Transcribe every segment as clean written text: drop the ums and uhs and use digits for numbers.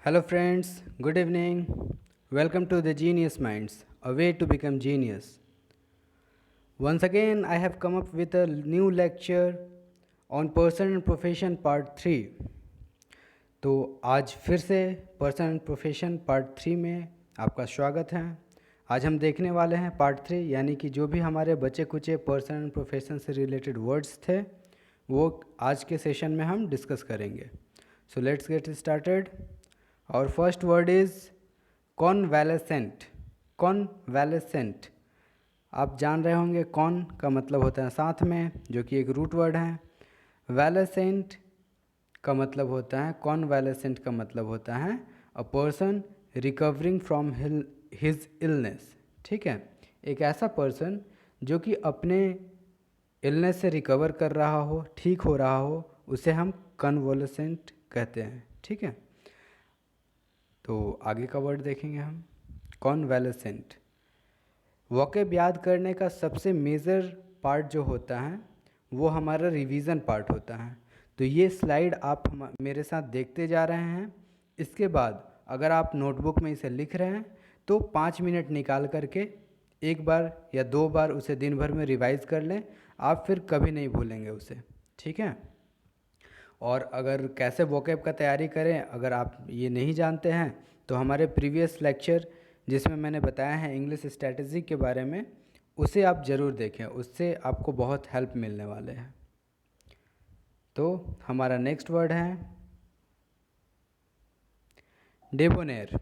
Hello, friends. Good evening. Welcome to the Genius Minds, a way to become genius. Once again, I have come up with a new lecture on Person and Profession Part 3. तो आज फिर से person and profession part 3 में आपका स्वागत है। आज हम देखने वाले हैं पार्ट 3, यानी कि जो भी हमारे बचे कुचे पर्सन एंड प्रोफेशन से रिलेटेड वर्ड्स थे वो आज के सेशन में हम डिस्कस करेंगे। So let's get started. Our first word is convalescent. Convalescent, आप जान रहे होंगे कॉन का मतलब होता है साथ में, जो कि एक रूट वर्ड है। वैलेसेंट का मतलब होता है, कॉन्वैलेसेंट का मतलब होता है a person recovering from his illness. ठीक है, एक ऐसा पर्सन जो कि अपने इलनेस से रिकवर कर रहा हो, ठीक हो रहा हो, उसे हम कॉन्वैलेसेंट कहते हैं। ठीक है, तो आगे का वर्ड देखेंगे हम, कॉन्वैलेसेंट। वोकैब याद करने का सबसे मेजर पार्ट जो होता है वो हमारा रिवीजन पार्ट होता है। तो ये स्लाइड आप मेरे साथ देखते जा रहे हैं। इसके बाद अगर आप नोटबुक में इसे लिख रहे हैं तो 5 मिनट निकाल करके एक बार या 2 बार उसे दिन भर में रिवाइज़ कर लें, आप फिर कभी नहीं भूलेंगे उसे। ठीक है, और अगर कैसे वोकैब का तैयारी करें अगर आप ये नहीं जानते हैं तो हमारे प्रीवियस लेक्चर जिसमें मैंने बताया है इंग्लिश स्ट्रैटेजी के बारे में, उसे आप ज़रूर देखें, उससे आपको बहुत हेल्प मिलने वाले हैं। तो हमारा नेक्स्ट वर्ड है डेबोनेर।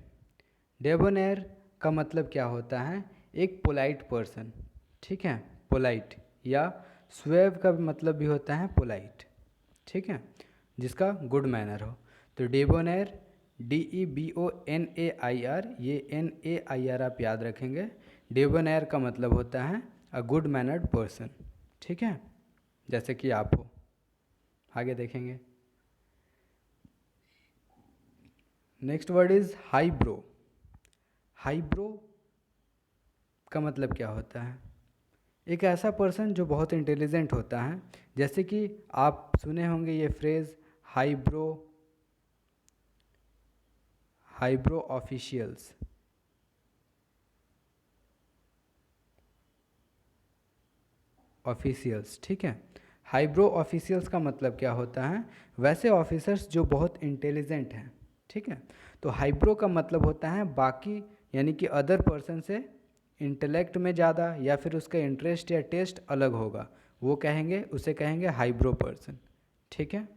डेबोनेर का मतलब क्या होता है? एक पोलाइट पर्सन। ठीक है, पोलाइट, या स्वेव का मतलब भी होता है पोलाइट। ठीक है, जिसका गुड मैनर हो। तो डेबोनेर, DEBONAIR, ये NAIR आप याद रखेंगे। डेबोनेर का मतलब होता है अ गुड मैनर्ड पर्सन। ठीक है, जैसे कि आप हो। आगे देखेंगे। Next word is highbrow. Highbrow का मतलब क्या होता है? एक ऐसा पर्सन जो बहुत इंटेलिजेंट होता है। जैसे कि आप सुने होंगे ये फ्रेज हाईब्रो, हाईब्रो ऑफिशियल्स। ऑफिशियल्स, ठीक है। हाईब्रो ऑफिशियल्स का मतलब क्या होता है? वैसे ऑफिसर्स जो बहुत इंटेलिजेंट हैं। ठीक है, तो हाईब्रो का मतलब होता है बाकी, यानी कि अदर पर्सन से इंटेलेक्ट में ज़्यादा या फिर उसका इंटरेस्ट या टेस्ट अलग होगा, वो कहेंगे, उसे कहेंगे हाईब्रो पर्सन। ठीक है,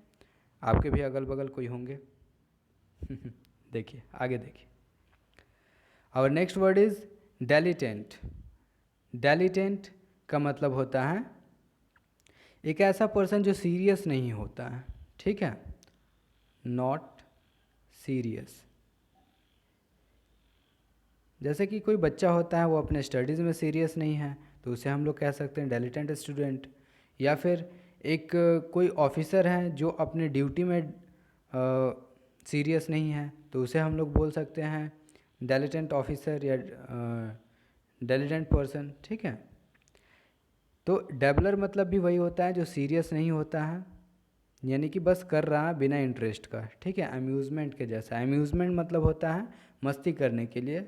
आपके भी अगल बगल कोई होंगे। देखिए, आगे देखिए। Our next word is dilettante. Dilettante का मतलब होता है एक ऐसा पर्सन जो सीरियस नहीं होता है। ठीक है, नॉट सीरियस। जैसे कि कोई बच्चा होता है वो अपने स्टडीज़ में सीरियस नहीं है, तो उसे हम लोग कह सकते हैं डेलिटेंट स्टूडेंट। या फिर एक कोई ऑफिसर है जो अपने ड्यूटी में सीरियस नहीं है, तो उसे हम लोग बोल सकते हैं डेलिटेंट ऑफिसर या डेलिटेंट पर्सन। ठीक है, तो डेबलर मतलब भी वही होता है जो सीरियस नहीं होता है, यानी कि बस कर रहा है बिना इंटरेस्ट का। ठीक है, अम्यूज़मेंट के जैसा। अम्यूज़मेंट मतलब होता है मस्ती करने के लिए,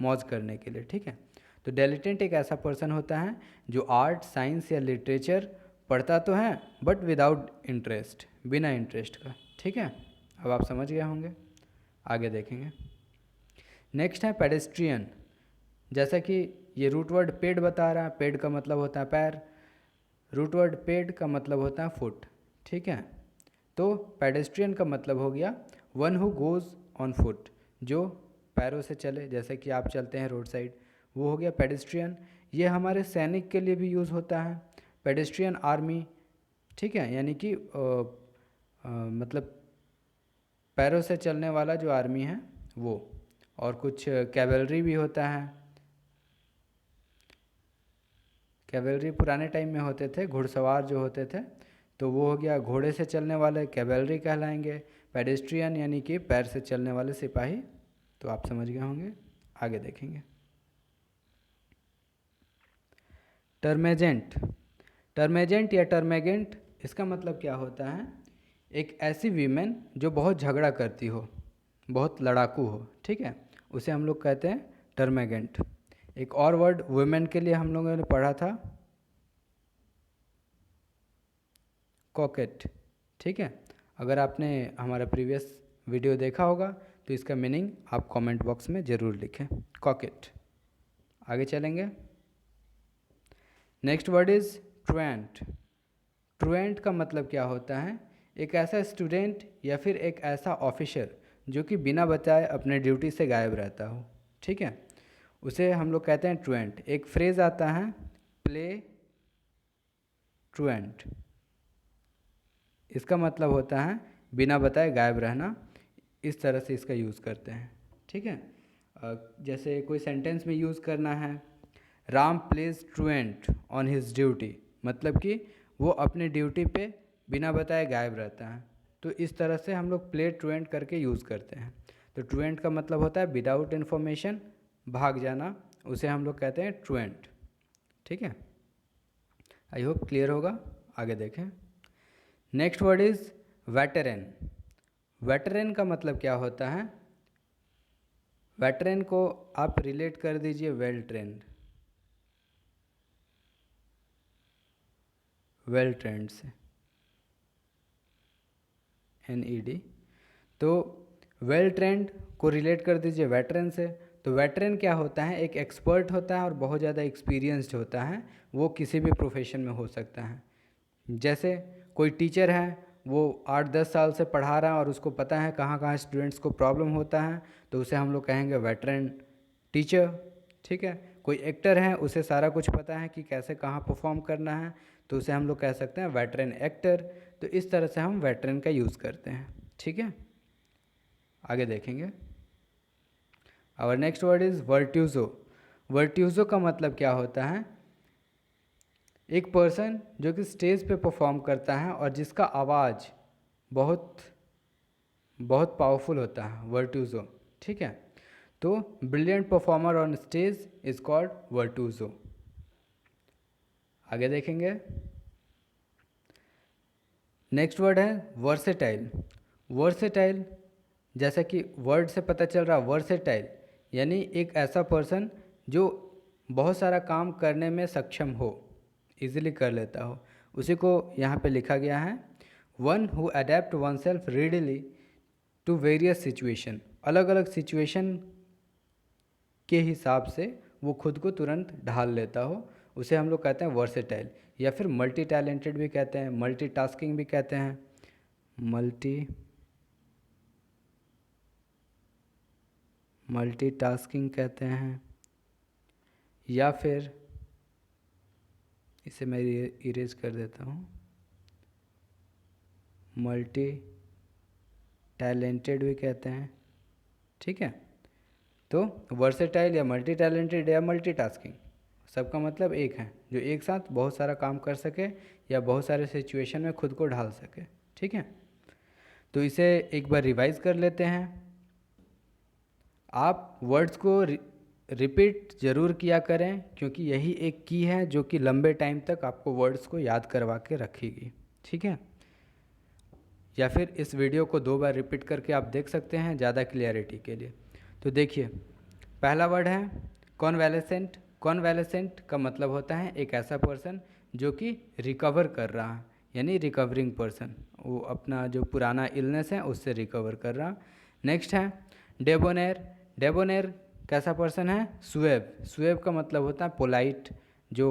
मौज करने के लिए। ठीक है, तो डेलिटेंट एक ऐसा पर्सन होता है जो आर्ट, साइंस या लिटरेचर पढ़ता तो है बट विदाउट इंटरेस्ट, बिना इंटरेस्ट का। ठीक है, अब आप समझ गए होंगे। आगे देखेंगे। नेक्स्ट है पेडेस्ट्रियन। जैसा कि ये रूट वर्ड पेड बता रहा है, पेड का मतलब होता है पैर, रूट वर्ड पेड का मतलब होता है फुट। ठीक है, तो पेडेस्ट्रियन का मतलब हो गया one who goes on foot, जो पैरों से चले, जैसे कि आप चलते हैं रोड साइड, वो हो गया पेडेस्ट्रियन। ये हमारे सैनिक के लिए भी यूज़ होता है, पेडेस्ट्रियन आर्मी। ठीक है, यानी कि मतलब पैरों से चलने वाला जो आर्मी है वो। और कुछ कैवलरी भी होता है। कैवलरी पुराने टाइम में होते थे, घुड़सवार जो होते थे, तो वो हो गया घोड़े से चलने वाले, कैवलरी कहलाएंगे। पेडेस्ट्रियन यानी कि पैर से चलने वाले सिपाही। तो आप समझ गए होंगे। आगे देखेंगे। टर्मेजेंट। टर्मेजेंट या टर्मेगेंट, इसका मतलब क्या होता है? एक ऐसी वीमेन जो बहुत झगड़ा करती हो। बहुत लड़ाकू हो, ठीक है, उसे हम लोग कहते हैं टर्मेगेंट। एक और वर्ड वुमेन के लिए हम लोगों ने पढ़ा था कॉकेट, ठीक है। अगर आपने हमारा प्रीवियस वीडियो देखा होगा तो इसका मीनिंग आप कमेंट बॉक्स में ज़रूर लिखें, कॉकेट। आगे चलेंगे। Next word is truant. Truant का मतलब क्या होता है? एक ऐसा स्टूडेंट या फिर एक ऐसा ऑफिसर जो कि बिना बताए अपने ड्यूटी से गायब रहता हो, ठीक है, उसे हम लोग कहते हैं ट्रुएंट। एक फ्रेज़ आता है प्ले ट्रुएंट, इसका मतलब होता है बिना बताए गायब रहना। इस तरह से इसका यूज़ करते हैं, ठीक है। जैसे कोई सेंटेंस में यूज़ करना है, Ram plays truant on his duty, मतलब कि वो अपने ड्यूटी पे बिना बताए गायब रहता है। तो इस तरह से हम लोग प्ले ट्रुएंट करके यूज़ करते हैं। तो ट्रुएंट का मतलब होता है विदाउट इन्फॉर्मेशन, भाग जाना, उसे हम लोग कहते हैं ट्रुएंट, ठीक है। आई होप क्लियर होगा। आगे देखें। Next word is veteran. Veteran का मतलब क्या होता है? वेटरन को आप रिलेट कर दीजिए वेल ट्रेंड, वेल ट्रेंड से, NED। तो वेल ट्रेंड को रिलेट कर दीजिए वेटरन से। तो वेटरन क्या होता है? एक एक्सपर्ट होता है और बहुत ज़्यादा एक्सपीरियंस्ड होता है। वो किसी भी प्रोफेशन में हो सकता है। जैसे कोई टीचर है, वो 8-10 साल से पढ़ा रहा है और उसको पता है कहाँ कहाँ स्टूडेंट्स को प्रॉब्लम होता है, तो उसे हम लोग कहेंगे वेटरन टीचर, ठीक है। कोई एक्टर है, उसे सारा कुछ पता है कि कैसे कहाँ परफॉर्म करना है, तो उसे हम लोग कह सकते हैं वेटरन एक्टर। तो इस तरह से हम वेटरन का यूज़ करते हैं, ठीक है। आगे देखेंगे। Our next word is virtuoso. Virtuoso का मतलब क्या होता है? एक पर्सन जो कि स्टेज पे परफॉर्म करता है और जिसका आवाज़ बहुत बहुत पावरफुल होता है, वर्ट्यूज़ो, ठीक है। तो brilliant performer on stage is called virtuoso. आगे देखेंगे। नेक्स्ट वर्ड है वर्सेटाइल। वर्सेटाइल, जैसा कि वर्ड से पता चल रहा, वर्सेटाइल यानी एक ऐसा पर्सन जो बहुत सारा काम करने में सक्षम हो, इजीली कर लेता हो, उसी को यहाँ पे लिखा गया है। One who adept oneself readily to various situation. अलग अलग सिचुएशन के हिसाब से वो खुद को तुरंत ढाल लेता हो, उसे हम लोग कहते हैं वर्सेटाइल। या फिर मल्टी टैलेंटेड भी कहते हैं, मल्टी टास्किंग भी कहते हैं, मल्टीटास्किंग कहते हैं, या फिर इसे मैं इरेज कर देता हूँ, मल्टी टैलेंटेड भी कहते हैं, ठीक है। तो वर्सेटाइल या मल्टी टैलेंटेड या मल्टीटास्किंग, सबका मतलब एक है, जो एक साथ बहुत सारा काम कर सके या बहुत सारे सिचुएशन में खुद को ढाल सके, ठीक है। तो इसे एक बार रिवाइज कर लेते हैं। आप वर्ड्स को रिपीट ज़रूर किया करें, क्योंकि यही एक की है जो कि लंबे टाइम तक आपको वर्ड्स को याद करवा के रखेगी, ठीक है। या फिर इस वीडियो को 2 बार रिपीट करके आप देख सकते हैं ज़्यादा क्लियरिटी के लिए। तो देखिए, पहला वर्ड है कॉन्वेलेसेंट। कॉन्वेलेसेंट का मतलब होता है एक ऐसा पर्सन जो कि रिकवर कर रहा है, यानी रिकवरिंग पर्सन, वो अपना जो पुराना इलनेस है उससे रिकवर कर रहा। नेक्स्ट है डेबोनेर। डेबोनेर कैसा पर्सन है? स्वेब। स्वेब का मतलब होता है पोलाइट, जो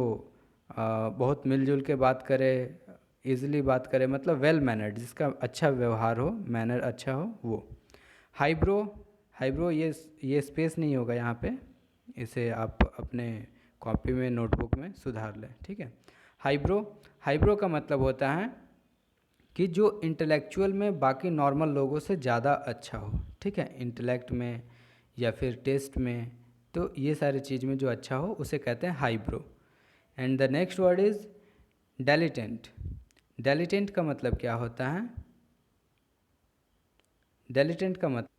बहुत मिलजुल के बात करे, ईजिली बात करे, मतलब वेल मैनर्ड, जिसका अच्छा व्यवहार हो, मैनर अच्छा हो, वो। हाइब्रो। हाइब्रो ये स्पेस नहीं होगा यहाँ पे, इसे आप अपने कॉपी में नोटबुक में सुधार लें, ठीक है। हाइब्रो। हाइब्रो का मतलब होता है कि जो इंटेलेक्चुअल में बाकी नॉर्मल लोगों से ज़्यादा अच्छा हो, ठीक है, इंटेलेक्ट में या फिर टेस्ट में, तो ये सारी चीज़ में जो अच्छा हो उसे कहते हैं highbrow. And the next word is dilettante. Dilettante का मतलब क्या होता है? डेलिटेंट का मतलब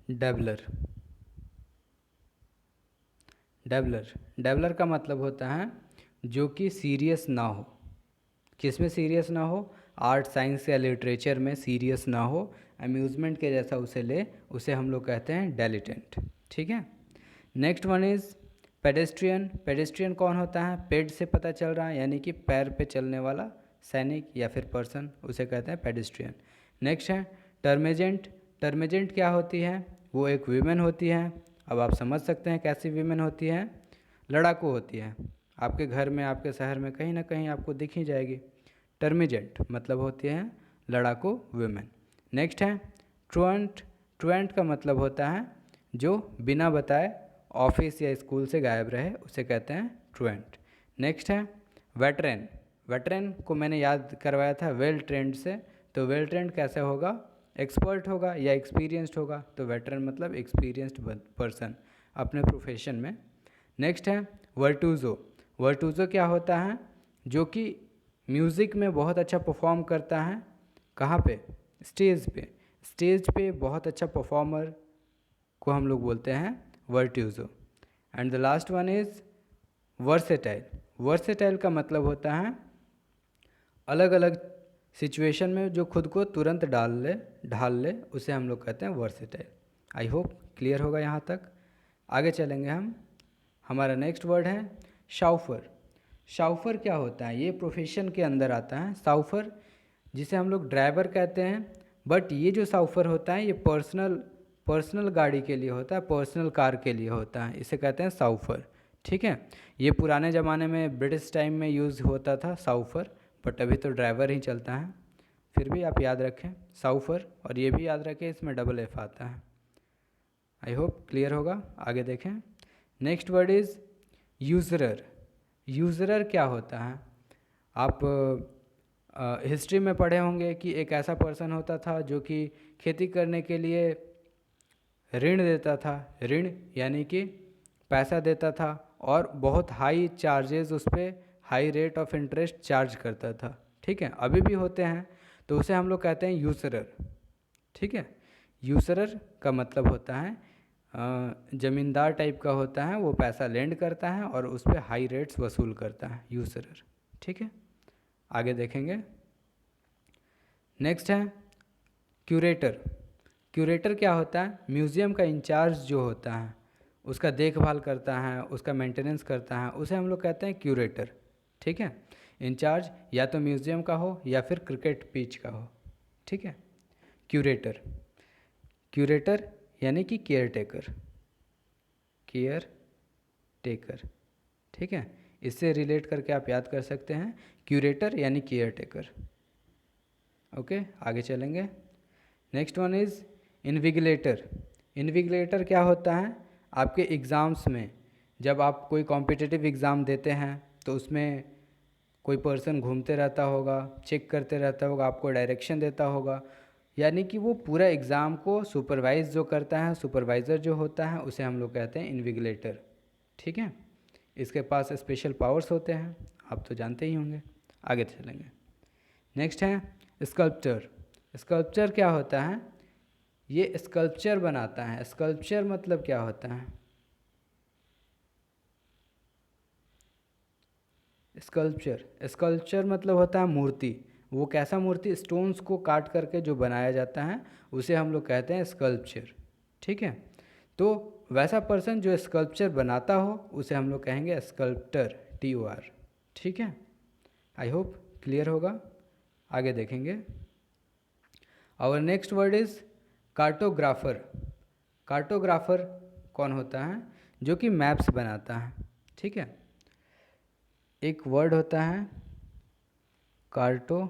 डेवलर। डेवलर। डेवलर का मतलब होता है जो कि सीरियस ना हो। किस में सीरियस ना हो? आर्ट साइंस या लिटरेचर में सीरियस ना हो, अम्यूज़मेंट के जैसा उसे ले, उसे हम लोग कहते हैं डेलिटेंट। ठीक है। Next one is pedestrian. Pedestrian कौन होता है? पेड से पता चल रहा है, यानी कि पैर पे चलने वाला सैनिक या फिर पर्सन, उसे कहते हैं पेडेस्ट्रियन। नेक्स्ट है टर्मेजेंट। टर्मेजेंट क्या होती है? वो एक वीमेन होती है। अब आप समझ सकते हैं कैसी वीमेन होती है। लड़ाकू होती है, आपके घर में, आपके शहर में कहीं ना कहीं आपको दिख ही जाएगी। टर्मिजेंट मतलब होती है लड़ाकू वुमेन। नेक्स्ट है ट्रुएंट। ट्रुएंट का मतलब होता है जो बिना बताए ऑफिस या स्कूल से गायब रहे, उसे कहते हैं ट्रुएंट। नेक्स्ट है वेटरन। वेटरन को मैंने याद करवाया था वेल ट्रेंड से, तो वेल ट्रेंड कैसे होगा? एक्सपर्ट होगा या एक्सपीरियंस्ड होगा, तो वेटरन मतलब एक्सपीरियंस्ड पर्सन अपने प्रोफेशन में। नेक्स्ट है वर्टूज़ो। वर्टूज़ो क्या होता है? जो कि म्यूज़िक में बहुत अच्छा परफॉर्म करता है। कहाँ पे? स्टेज पे। स्टेज पे बहुत अच्छा परफॉर्मर को हम लोग बोलते हैं virtuoso. And the last one is versatile. Versatile का मतलब होता है अलग अलग सिचुएशन में जो खुद को तुरंत ढाल ले, उसे हम लोग कहते हैं वर्सेटाइल। आई होप क्लियर होगा यहाँ तक। आगे चलेंगे हम। हमारा नेक्स्ट वर्ड है शाउफर। शाउफर क्या होता है? ये प्रोफेशन के अंदर आता है। शाउफर जिसे हम लोग ड्राइवर कहते हैं, बट ये जो शाउफर होता है ये पर्सनल गाड़ी के लिए होता है, पर्सनल कार के लिए होता है, इसे कहते हैं शाउफर। ठीक है। ये पुराने ज़माने में ब्रिटिश टाइम में यूज़ होता था शाउफर, बट अभी तो ड्राइवर ही चलता है। फिर भी आप याद रखें शाउफर, और ये भी याद रखें इसमें डबल एफ आता है। आई होप क्लियर होगा। आगे देखें। Next word is usurer. Usurer क्या होता है? आप हिस्ट्री में पढ़े होंगे कि एक ऐसा पर्सन होता था जो कि खेती करने के लिए ऋण देता था। ऋण यानी कि पैसा देता था और बहुत हाई चार्जेस उस पर, high rate of interest charge करता था। ठीक है, अभी भी होते हैं, तो उसे हम लोग कहते हैं यूसरर। ठीक है। यूसरर का मतलब होता है ज़मींदार टाइप का होता है, वो पैसा लेंड करता है और उस पर हाई रेट्स वसूल करता है, यूसरर। ठीक है। आगे देखेंगे। नेक्स्ट है क्यूरेटर। क्यूरेटर क्या होता है? म्यूज़ियम का इंचार्ज जो होता है, उसका देखभाल करता है, उसका मेंटेनेंस करता है, उसे हम लोग कहते हैं क्यूरेटर। ठीक है। इंचार्ज या तो म्यूज़ियम का हो या फिर क्रिकेट पिच का हो। ठीक है। क्यूरेटर। क्यूरेटर यानी कि केयर टेकर। Care taker. ठीक है। इससे रिलेट करके आप याद कर सकते हैं क्यूरेटर यानी केयर टेकर। ओके, आगे चलेंगे। Next one is invigilator. Invigilator क्या होता है? आपके एग्ज़ाम्स में जब आप कोई कॉम्पिटिटिव एग्ज़ाम देते हैं तो उसमें कोई पर्सन घूमते रहता होगा, चेक करते रहता होगा, आपको डायरेक्शन देता होगा, यानी कि वो पूरा एग्ज़ाम को सुपरवाइज जो करता है, सुपरवाइज़र जो होता है, उसे हम लोग कहते हैं इन्विगिलेटर। ठीक है। इसके पास स्पेशल पावर्स होते हैं, आप तो जानते ही होंगे। आगे चलेंगे। नेक्स्ट है स्कल्पचर। स्कल्पचर क्या होता है? ये स्कल्पचर बनाता है। स्कल्पचर मतलब क्या होता है? स्कल्पचर, स्कल्पचर मतलब होता है मूर्ति। वो कैसा मूर्ति? स्टोन्स को काट करके जो बनाया जाता है उसे हम लोग कहते हैं स्कल्पचर। ठीक है। तो वैसा पर्सन जो स्कल्पचर बनाता हो उसे हम लोग कहेंगे स्कल्प्टर, TOR। ठीक है। आई होप क्लियर होगा। आगे देखेंगे। Our next word is cartographer. Cartographer कौन होता है? जो कि मैप्स बनाता है। ठीक है। एक वर्ड होता है कार्टोग्राफी।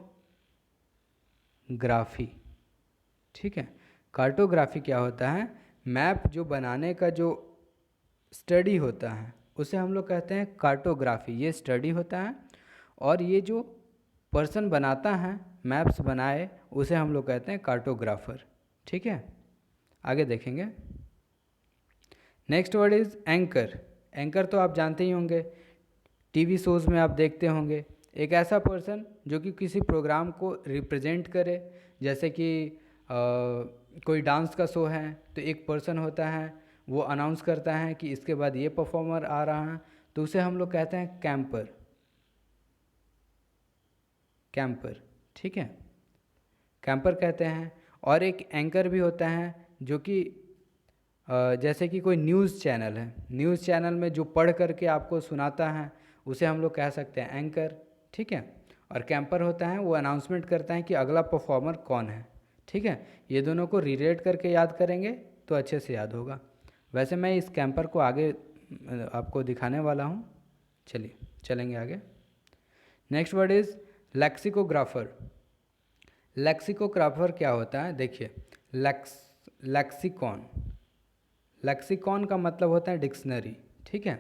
ठीक है। कार्टोग्राफी क्या होता है? मैप जो बनाने का जो स्टडी होता है उसे हम लोग कहते हैं कार्टोग्राफी। ये स्टडी होता है, और ये जो पर्सन बनाता है, मैप्स बनाए, उसे हम लोग कहते हैं कार्टोग्राफर। ठीक है। आगे देखेंगे। Next word is anchor. Anchor तो आप जानते ही होंगे, टीवी शोज़ में आप देखते होंगे। एक ऐसा पर्सन जो कि किसी प्रोग्राम को रिप्रेजेंट करे, जैसे कि कोई डांस का शो है तो एक पर्सन होता है, वो अनाउंस करता है कि इसके बाद ये परफॉर्मर आ रहा है, तो उसे हम लोग कहते हैं कैंपर। कैंपर। ठीक है, कैंपर कहते हैं। और एक एंकर भी होता है जो कि जैसे कि कोई न्यूज़ चैनल है, न्यूज़ चैनल में जो पढ़ करके आपको सुनाता है उसे हम लोग कह सकते हैं एंकर, ठीक है। और कैंपर होता है वो अनाउंसमेंट करता है कि अगला परफॉर्मर कौन है, ठीक है। ये दोनों को रिलेट करके याद करेंगे तो अच्छे से याद होगा। वैसे मैं इस कैंपर को आगे आपको दिखाने वाला हूँ। चलिए चलेंगे आगे। Next word is lexicographer. Lexicographer क्या होता है, देखिए लेक्सिकॉन, लेक्सिकॉन का मतलब होता है डिक्शनरी, ठीक है।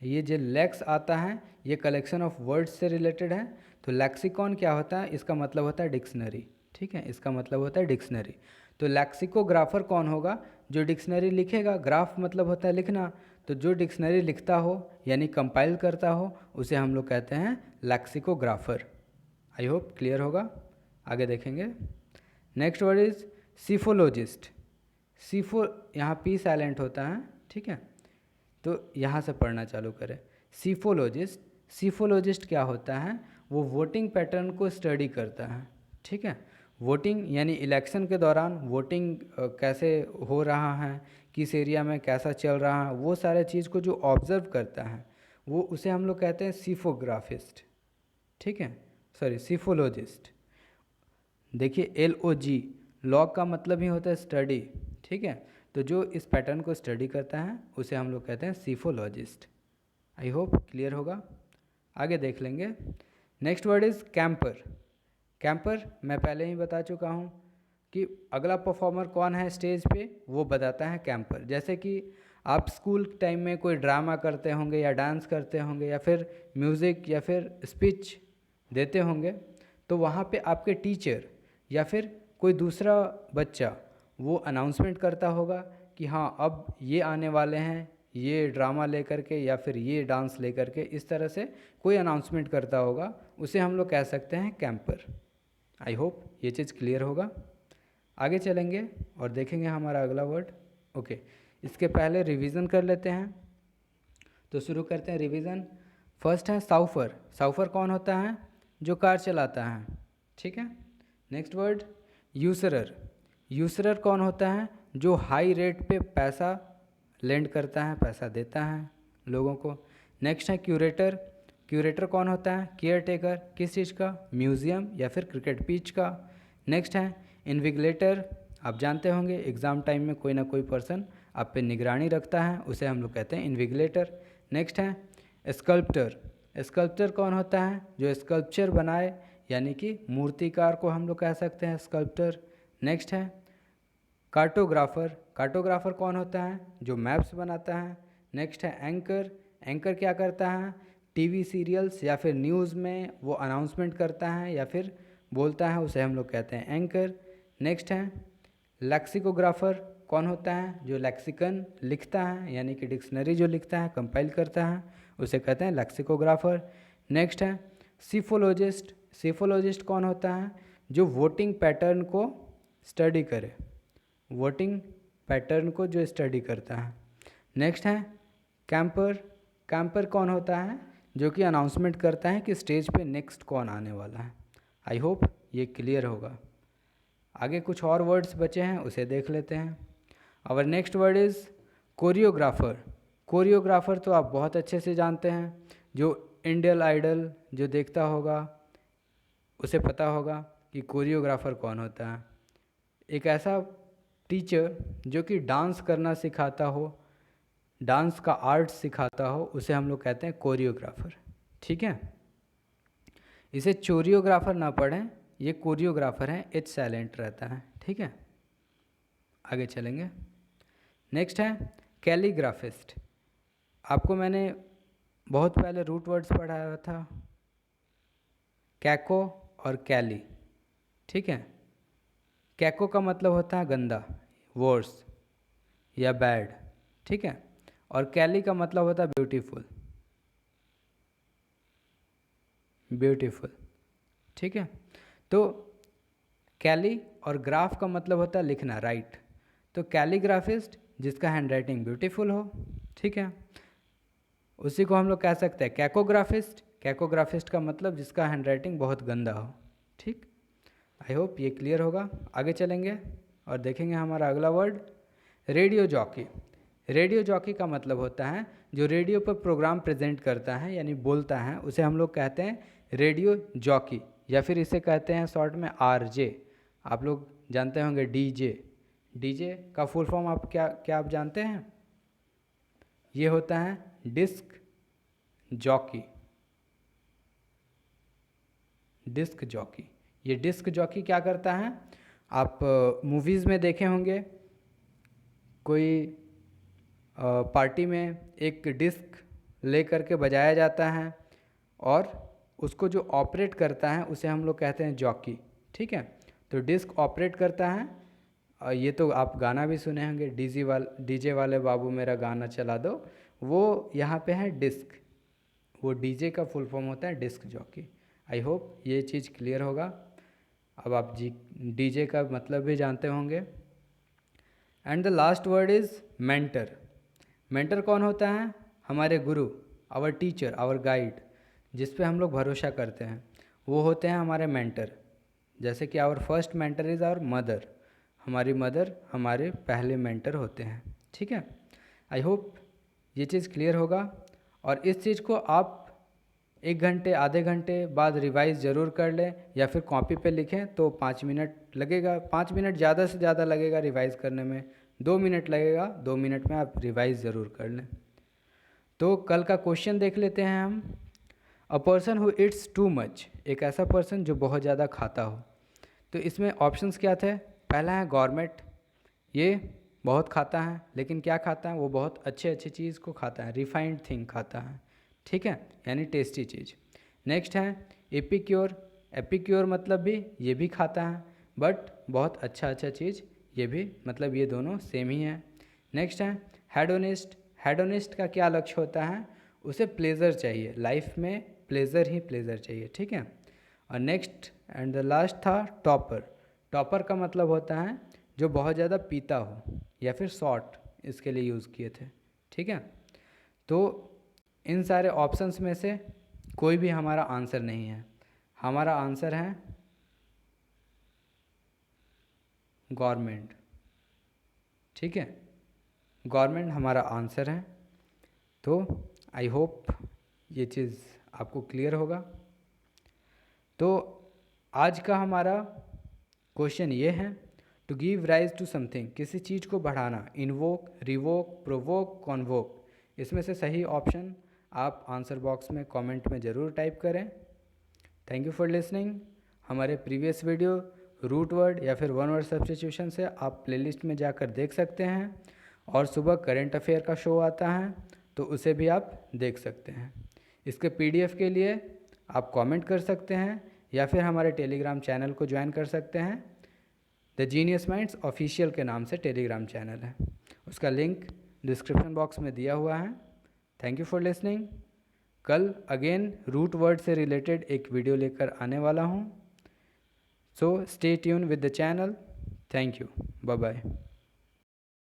ये जो लेक्स आता है ये कलेक्शन ऑफ वर्ड्स से रिलेटेड है, तो लेक्सिकॉन क्या होता है, इसका मतलब होता है डिक्शनरी, ठीक है, इसका मतलब होता है डिक्शनरी। तो लेक्सिकोग्राफर कौन होगा, जो डिक्शनरी लिखेगा, ग्राफ मतलब होता है लिखना, तो जो डिक्शनरी लिखता हो यानी कंपाइल करता हो उसे हम लोग कहते हैं लेक्सिकोग्राफर। आई होप क्लियर होगा। आगे देखेंगे। Next word is psephologist. Psepho यहाँ पी साइलेंट होता है, ठीक है, तो यहाँ से पढ़ना चालू करें। सीफोलॉजिस्ट, सीफोलॉजिस्ट क्या होता है, वो वोटिंग पैटर्न को स्टडी करता है, ठीक है। वोटिंग यानी इलेक्शन के दौरान वोटिंग कैसे हो रहा है, किस एरिया में कैसा चल रहा है, वो सारे चीज़ को जो ऑब्जर्व करता है वो उसे हम लोग कहते हैं सीफोग्राफिस्ट, ठीक है, सॉरी सीफोलॉजिस्ट। देखिए LOG, लॉग का मतलब ही होता है स्टडी, ठीक है, तो जो इस पैटर्न को स्टडी करता है उसे हम लोग कहते हैं सीफोलॉजिस्ट। आई होप क्लियर होगा। आगे देख लेंगे। Next word is camper. Camper मैं पहले ही बता चुका हूँ कि अगला परफॉर्मर कौन है स्टेज पे वो बताता है कैंपर। जैसे कि आप स्कूल टाइम में कोई ड्रामा करते होंगे या डांस करते होंगे या फिर म्यूज़िक या फिर स्पीच देते होंगे, तो वहाँ पे आपके टीचर या फिर कोई दूसरा बच्चा वो अनाउंसमेंट करता होगा कि हाँ अब ये आने वाले हैं, ये ड्रामा लेकर के या फिर ये डांस लेकर के, इस तरह से कोई अनाउंसमेंट करता होगा, उसे हम लोग कह सकते हैं कैंपर। आई होप ये चीज़ क्लियर होगा। आगे चलेंगे और देखेंगे हमारा अगला वर्ड। ओके, इसके पहले रिवीजन कर लेते हैं, तो शुरू करते हैं रिवीजन। फर्स्ट है साउफर। साउफर कौन होता है, जो कार चलाता है, ठीक है। Next word यूसरर। यूसरर कौन होता है, जो हाई रेट पे पैसा लेंड करता है, पैसा देता है लोगों को। नेक्स्ट है क्यूरेटर। क्यूरेटर कौन होता है, केयर टेकर, किस चीज़ का, म्यूज़ियम या फिर क्रिकेट पिच का। नेक्स्ट है इन्विगिलेटर, आप जानते होंगे एग्ज़ाम टाइम में कोई ना कोई पर्सन आप पे निगरानी रखता है, उसे हम लोग कहते हैं इन्विगिलेटर। नेक्स्ट है स्कल्प्टर। स्कल्प्टर कौन होता है, जो स्कल्पचर बनाए यानी कि मूर्तिकार को हम लोग कह सकते हैं स्कल्प्टर। नेक्स्ट है कार्टोग्राफर। कार्टोग्राफर कौन होता है, जो मैप्स बनाता है। नेक्स्ट है एंकर। एंकर क्या करता है, टीवी सीरियल्स या फिर न्यूज़ में वो अनाउंसमेंट करता है या फिर बोलता है, उसे हम लोग कहते हैं एंकर। नेक्स्ट है लेक्सिकोग्राफर। कौन होता है, जो लेक्सिकन लिखता है यानी कि डिक्शनरी जो लिखता है, कंपाइल करता है, उसे कहते हैं लेक्सिकोग्राफर। नेक्स्ट है सीफोलॉजिस्ट। सीफोलॉजिस्ट कौन होता है, जो वोटिंग पैटर्न को स्टडी करे, वोटिंग पैटर्न को जो स्टडी करता है। नेक्स्ट है कैंपर। कैंपर कौन होता है, जो कि अनाउंसमेंट करता है कि स्टेज पे नेक्स्ट कौन आने वाला है। आई होप ये क्लियर होगा। आगे कुछ और वर्ड्स बचे हैं उसे देख लेते हैं। Our next word is choreographer. Choreographer तो आप बहुत अच्छे से जानते हैं, जो इंडियन आइडल जो देखता होगा उसे पता होगा कि कोरियोग्राफर कौन होता है। एक ऐसा टीचर जो कि डांस करना सिखाता हो, डांस का आर्ट सिखाता हो, उसे हम लोग कहते हैं कोरियोग्राफर, ठीक है। इसे चोरियोग्राफर ना पढ़ें, ये कोरियोग्राफर हैं, एच साइलेंट रहता है, ठीक है। आगे चलेंगे। नेक्स्ट है कैलीग्राफिस्ट। आपको मैंने बहुत पहले रूट वर्ड्स पढ़ाया था, कैको और कैली, ठीक है। कैको का मतलब होता है गंदा, वर्स या बैड, ठीक है, और कैली का मतलब होता है ब्यूटीफुल, ब्यूटीफुल, ठीक है। तो कैली और ग्राफ का मतलब होता है लिखना, राइट, तो कैलीग्राफिस्ट जिसका हैंड राइटिंग ब्यूटीफुल हो, ठीक है, उसी को हम लोग कह सकते हैं कैकोग्राफिस्ट। कैकोग्राफिस्ट का मतलब जिसका हैंड राइटिंग बहुत गंदा हो, ठीक। आई होप ये क्लियर होगा। आगे चलेंगे और देखेंगे हमारा अगला word radio jockey. Radio jockey का मतलब होता है जो रेडियो पर प्रोग्राम प्रेजेंट करता है यानी बोलता है, उसे हम लोग कहते हैं रेडियो जॉकी, या फिर इसे कहते हैं शॉर्ट में आरजे। आप लोग जानते होंगे डीजे। डीजे का फुल फॉर्म आप क्या आप जानते हैं? ये होता है डिस्क जॉकी। डिस्क जॉकी, ये डिस्क जॉकी क्या करता है? आप मूवीज़ में देखे होंगे कोई पार्टी में एक डिस्क ले करके बजाया जाता है और उसको जो ऑपरेट करता है उसे हम लोग कहते हैं जॉकी। ठीक है, तो डिस्क ऑपरेट करता है। ये तो आप गाना भी सुने होंगे, डीजे वाले बाबू मेरा गाना चला दो, वो यहाँ पे है डिस्क। वो डीजे का फुल फॉर्म होता है डिस्क जॉकी। आई होप ये चीज़ क्लियर होगा। अब आप डीजे का मतलब भी जानते होंगे। And the last word is mentor. Mentor कौन होता है? हमारे गुरु, आवर टीचर, आवर गाइड, जिस पे हम लोग भरोसा करते हैं, वो होते हैं हमारे मेंटर। जैसे कि our first mentor is our mother. हमारी मदर हमारे पहले मेंटर होते हैं। ठीक है, आई होप ये चीज़ क्लियर होगा। और इस चीज़ को आप 1 घंटे आधे घंटे बाद रिवाइज़ ज़रूर कर लें, या फिर कॉपी पे लिखें तो 5 मिनट लगेगा। 5 मिनट ज़्यादा से ज़्यादा लगेगा रिवाइज़ करने में, 2 मिनट लगेगा, 2 मिनट में आप रिवाइज़ ज़रूर कर लें। तो कल का क्वेश्चन देख लेते हैं हम। A person who it's too much, एक ऐसा पर्सन जो बहुत ज़्यादा खाता हो। तो इसमें ऑप्शंस क्या थे? पहला है गवर्नमेंट, ये बहुत खाता है, लेकिन क्या खाता है? वो बहुत अच्छे चीज़ को खाता है, रिफाइंड थिंग खाता है। ठीक है, यानी टेस्टी चीज़। नेक्स्ट है एपिक्योर। एपिक्योर मतलब भी ये भी खाता है, बट बहुत अच्छा चीज़, ये भी मतलब ये दोनों सेम ही हैं। नेक्स्ट है हेडोनिस्ट। हेडोनिस्ट का क्या लक्ष्य होता है? उसे प्लेज़र चाहिए, लाइफ में प्लेज़र ही प्लेज़र चाहिए। ठीक है, और नेक्स्ट एंड द लास्ट था टॉपर। टॉपर का मतलब होता है जो बहुत ज़्यादा पीता हो, या फिर शॉर्ट इसके लिए यूज़ किए थे। ठीक है, तो इन सारे ऑप्शंस में से कोई भी हमारा आंसर नहीं है। हमारा आंसर है गवर्नमेंट। ठीक है, गवर्नमेंट हमारा आंसर है। तो आई होप ये चीज़ आपको क्लियर होगा। तो आज का हमारा क्वेश्चन ये है to give rise to something, किसी चीज़ को बढ़ाना, इन्वोक, रिवोक, प्रोवोक, कॉन्वोक। इसमें से सही ऑप्शन आप आंसर बॉक्स में कमेंट में ज़रूर टाइप करें। Thank you for listening. हमारे प्रीवियस वीडियो रूट वर्ड या फिर वन वर्ड सब्स्टिट्यूशन से आप प्लेलिस्ट में जाकर देख सकते हैं, और सुबह करंट अफेयर का शो आता है तो उसे भी आप देख सकते हैं। इसके पीडीएफ के लिए आप कमेंट कर सकते हैं, या फिर हमारे टेलीग्राम चैनल को ज्वाइन कर सकते हैं। द जीनियस माइंड्स ऑफिशियल के नाम से टेलीग्राम चैनल है, उसका लिंक डिस्क्रिप्शन बॉक्स में दिया हुआ है। Thank you for listening. कल अगेन रूट वर्ड से रिलेटेड एक वीडियो लेकर आने वाला हूँ। So stay tune with the channel. Thank you, bye bye.